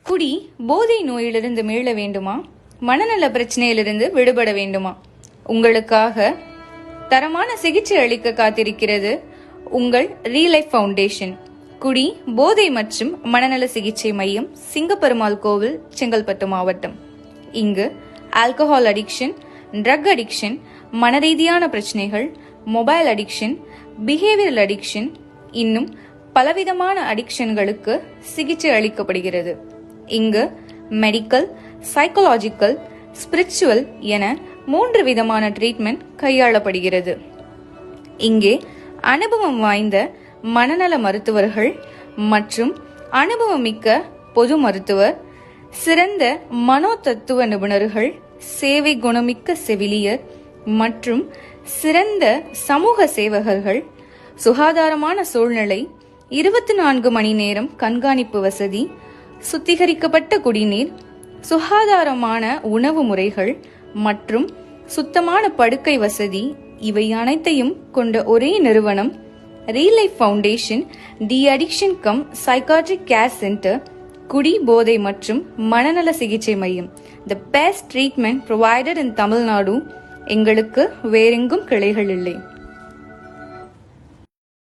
குடி போதை நோயிலிருந்து மீள வேண்டுமா? மனநல பிரச்சனையிலிருந்து விடுபட வேண்டுமா? உங்களுக்காக தரமான சிகிச்சை அளிக்க காத்திருக்கிறது உங்கள் ரீலைஃப் ஃபவுண்டேஷன். குடி போதை மற்றும் மனநல சிகிச்சை மையம், சிங்கப்பெருமாள் கோவில், செங்கல்பட்டு மாவட்டம். இங்கு ஆல்கஹால் அடிக்ஷன், ட்ரக் அடிக்ஷன், மனரீதியான பிரச்சனைகள், மொபைல் அடிக்ஷன், பிஹேவியரல் அடிக்ஷன், இன்னும் பலவிதமான அடிக்ஷன்களுக்கு சிகிச்சை அளிக்கப்படுகிறது. இங்கு மெடிக்கல், சைக்கலாஜிக்கல், ஸ்பிரிச்சுவல் என 3 விதமான ட்ரீட்மெண்ட் கையாளப்படுகிறது. இங்கே அனுபவம் வாய்ந்த மனநல மருத்துவர்கள் மற்றும் அனுபவமிக்க பொது மருத்துவர், சிறந்த மனோ தத்துவ நிபுணர்கள், சேவை குணமிக்க செவிலியர் மற்றும் சிறந்த சமூக சேவகர்கள், சுகாதாரமான சூழ்நிலை, 24 மணி நேரம் கண்காணிப்பு வசதி, சுத்திகரிக்கப்பட்ட குடிநீர், சுகாதாரமான உணவு முறைகள் மற்றும் சுத்தமான படுக்கை வசதி, இவை அனைத்தையும் கொண்ட ஒரே நிறுவனம் ReLife foundation deaddiction cum psychiatric care centre, குடி போதை மற்றும் மனநல சிகிச்சை மையம். The best treatment provided in Tamil Nadu. எங்களுக்கு வேறெங்கும் கிளைகள் இல்லை.